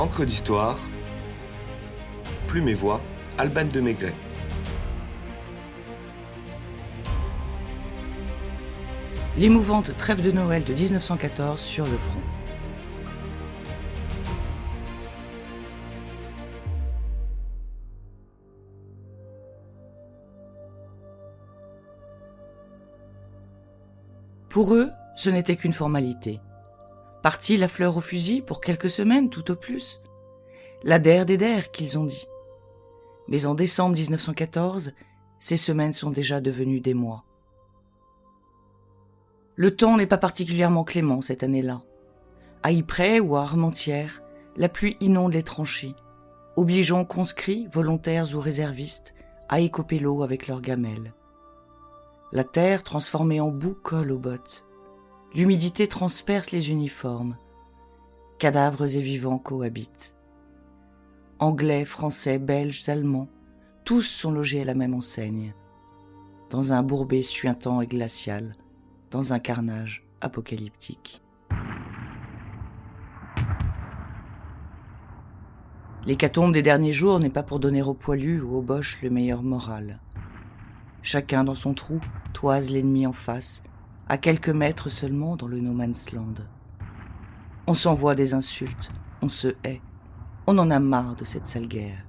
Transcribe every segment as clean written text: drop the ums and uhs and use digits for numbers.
Encre d'histoire, Plume et Voix, Alban de Maigret. L'émouvante trêve de Noël de 1914 sur le front. Pour eux, ce n'était qu'une formalité. Partie la fleur au fusil pour quelques semaines tout au plus. La der des der qu'ils ont dit. Mais en décembre 1914, ces semaines sont déjà devenues des mois. Le temps n'est pas particulièrement clément cette année-là. À Ypres ou à Armentières, la pluie inonde les tranchées, obligeant conscrits, volontaires ou réservistes, à écoper l'eau avec leurs gamelles. La terre, transformée en boue, colle aux bottes. L'humidité transperce les uniformes. Cadavres et vivants cohabitent. Anglais, Français, Belges, Allemands, tous sont logés à la même enseigne, dans un bourbet suintant et glacial, dans un carnage apocalyptique. L'hécatombe des derniers jours n'est pas pour donner aux poilus ou aux boches le meilleur moral. Chacun dans son trou toise l'ennemi en face, à quelques mètres seulement dans le no man's land. On s'envoie des insultes, on se hait, on en a marre de cette sale guerre.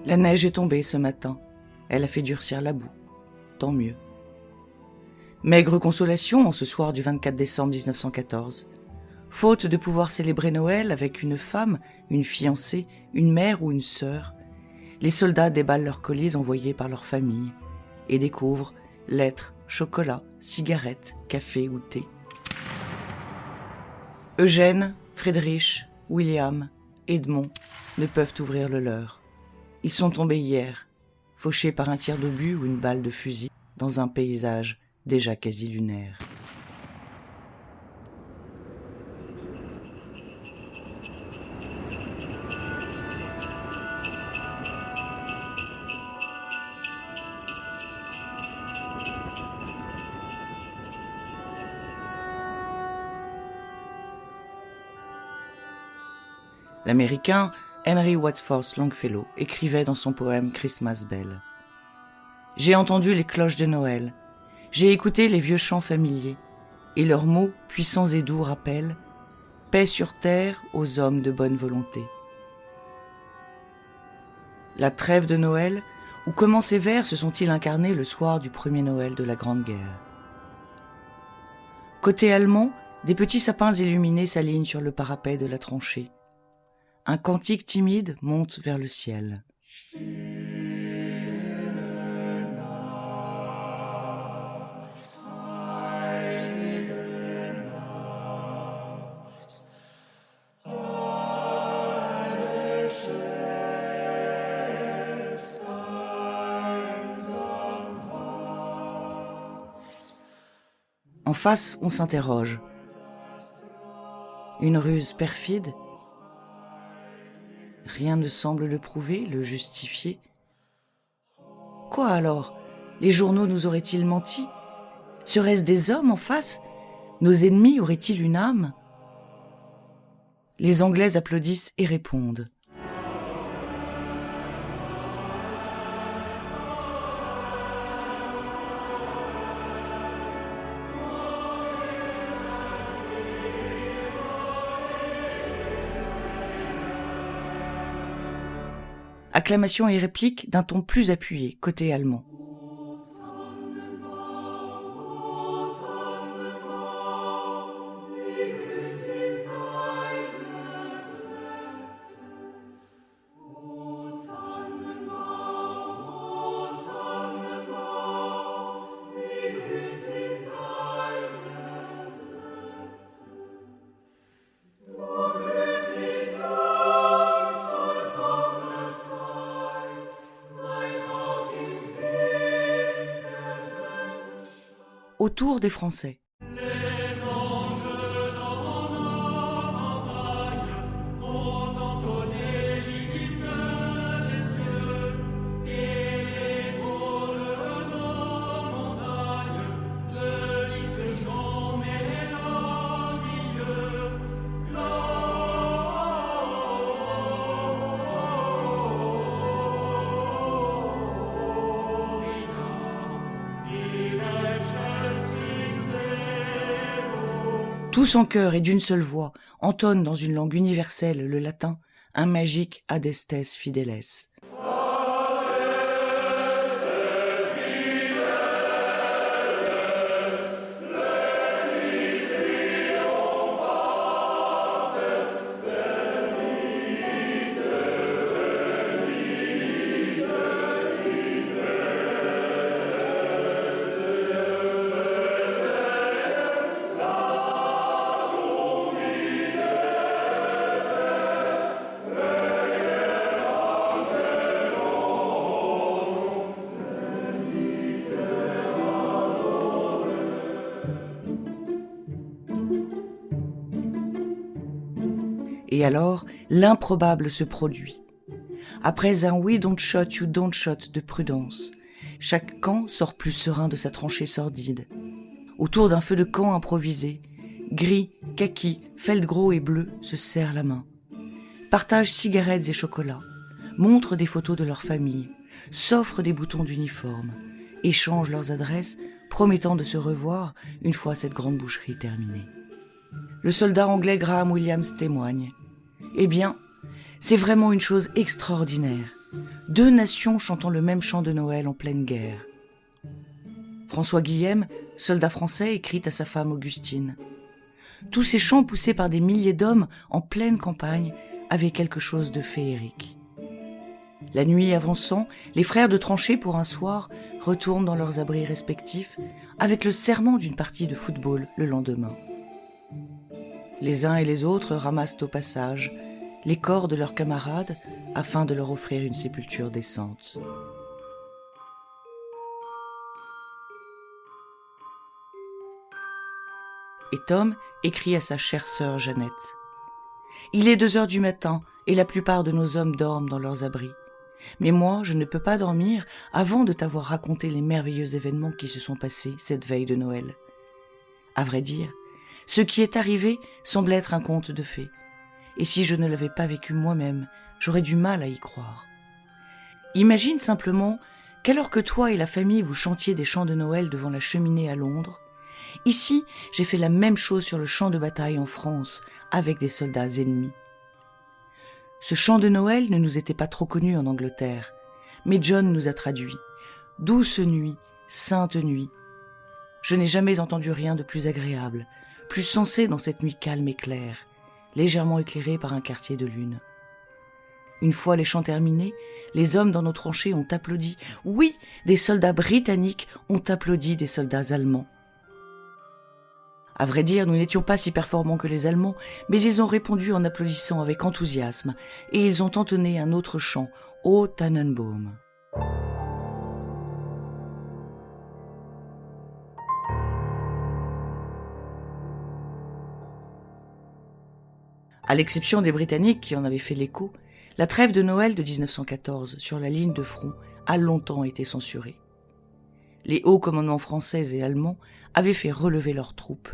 La neige est tombée ce matin, elle a fait durcir la boue, tant mieux. Maigre consolation en ce soir du 24 décembre 1914. Faute de pouvoir célébrer Noël avec une femme, une fiancée, une mère ou une sœur, les soldats déballent leurs colis envoyés par leur famille et découvrent lettres, chocolat, cigarettes, café ou thé. Eugène, Friedrich, William, Edmond ne peuvent ouvrir le leur. Ils sont tombés hier, fauchés par un tir d'obus ou une balle de fusil dans un paysage déjà quasi lunaire. L'Américain Henry Wadsworth Longfellow écrivait dans son poème Christmas Bell. « J'ai entendu les cloches de Noël, j'ai écouté les vieux chants familiers, et leurs mots, puissants et doux, rappellent « Paix sur terre aux hommes de bonne volonté ». La trêve de Noël, où comment ces vers se sont-ils incarnés le soir du premier Noël de la Grande Guerre? Côté allemand, des petits sapins illuminés s'alignent sur le parapet de la tranchée. Un cantique timide monte vers le ciel. En face, on s'interroge. Une ruse perfide? Rien ne semble le prouver, le justifier. Quoi alors? Les journaux nous auraient-ils menti? Seraient-ce des hommes en face? Nos ennemis auraient-ils une âme? Les Anglais applaudissent et répondent. Acclamation et réplique d'un ton plus appuyé, côté allemand. Autour des Français. Et les beaux de nos montagnes, de Tous en chœur et d'une seule voix entonnent dans une langue universelle, le latin, un magique Adestes Fideles. Et alors, l'improbable se produit. Après un « we don't shot, you don't shot » de prudence, chaque camp sort plus serein de sa tranchée sordide. Autour d'un feu de camp improvisé, gris, kaki, feldgros et bleu se serrent la main. Partagent cigarettes et chocolats, montrent des photos de leur famille, s'offrent des boutons d'uniforme, échangent leurs adresses, promettant de se revoir une fois cette grande boucherie terminée. Le soldat anglais Graham Williams témoigne. Eh bien, c'est vraiment une chose extraordinaire. 2 nations chantant le même chant de Noël en pleine guerre. François Guillem, soldat français, écrit à sa femme Augustine. Tous ces chants poussés par des milliers d'hommes en pleine campagne avaient quelque chose de féerique. La nuit avançant, les frères de tranchée pour un soir retournent dans leurs abris respectifs avec le serment d'une partie de football le lendemain. Les uns et les autres ramassent au passage les corps de leurs camarades afin de leur offrir une sépulture décente. Et Tom écrit à sa chère sœur Jeannette. « Il est 2 heures du matin et la plupart de nos hommes dorment dans leurs abris. Mais moi, je ne peux pas dormir avant de t'avoir raconté les merveilleux événements qui se sont passés cette veille de Noël. À vrai dire, ce qui est arrivé semble être un conte de fées. Et si je ne l'avais pas vécu moi-même, j'aurais du mal à y croire. Imagine simplement qu'alors que toi et la famille vous chantiez des chants de Noël devant la cheminée à Londres, ici, j'ai fait la même chose sur le champ de bataille en France, avec des soldats ennemis. Ce chant de Noël ne nous était pas trop connu en Angleterre, mais John nous a traduit. Douce nuit, sainte nuit. Je n'ai jamais entendu rien de plus agréable, plus sensé dans cette nuit calme et claire, légèrement éclairée par un quartier de lune. Une fois les chants terminés, les hommes dans nos tranchées ont applaudi. Oui, des soldats britanniques ont applaudi des soldats allemands. À vrai dire, nous n'étions pas si performants que les Allemands, mais ils ont répondu en applaudissant avec enthousiasme, et ils ont entonné un autre chant, O Tannenbaum. À l'exception des Britanniques qui en avaient fait l'écho, la trêve de Noël de 1914 sur la ligne de front a longtemps été censurée. Les hauts commandements français et allemands avaient fait relever leurs troupes.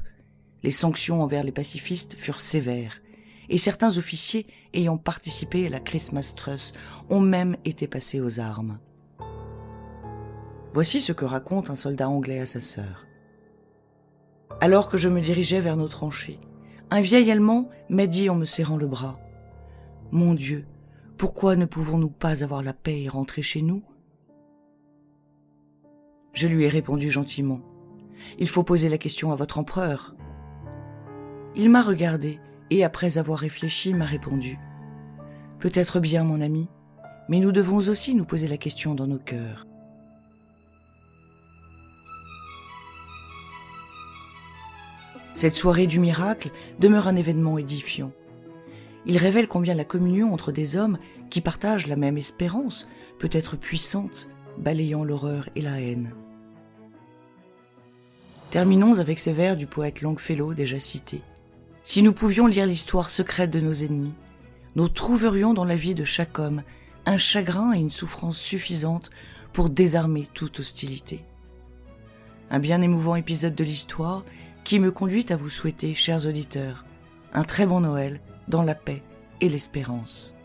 Les sanctions envers les pacifistes furent sévères, et certains officiers ayant participé à la Christmas Truce ont même été passés aux armes. Voici ce que raconte un soldat anglais à sa sœur. Alors que je me dirigeais vers nos tranchées, un vieil Allemand m'a dit en me serrant le bras « Mon Dieu, pourquoi ne pouvons-nous pas avoir la paix et rentrer chez nous ?» Je lui ai répondu gentiment « Il faut poser la question à votre empereur. » Il m'a regardé et après avoir réfléchi m'a répondu « Peut-être bien mon ami, mais nous devons aussi nous poser la question dans nos cœurs. » Cette soirée du miracle demeure un événement édifiant. Il révèle combien la communion entre des hommes qui partagent la même espérance peut être puissante, balayant l'horreur et la haine. Terminons avec ces vers du poète Longfellow déjà cité. Si nous pouvions lire l'histoire secrète de nos ennemis, nous trouverions dans la vie de chaque homme un chagrin et une souffrance suffisantes pour désarmer toute hostilité. Un bien émouvant épisode de l'histoire qui me conduit à vous souhaiter, chers auditeurs, un très bon Noël dans la paix et l'espérance.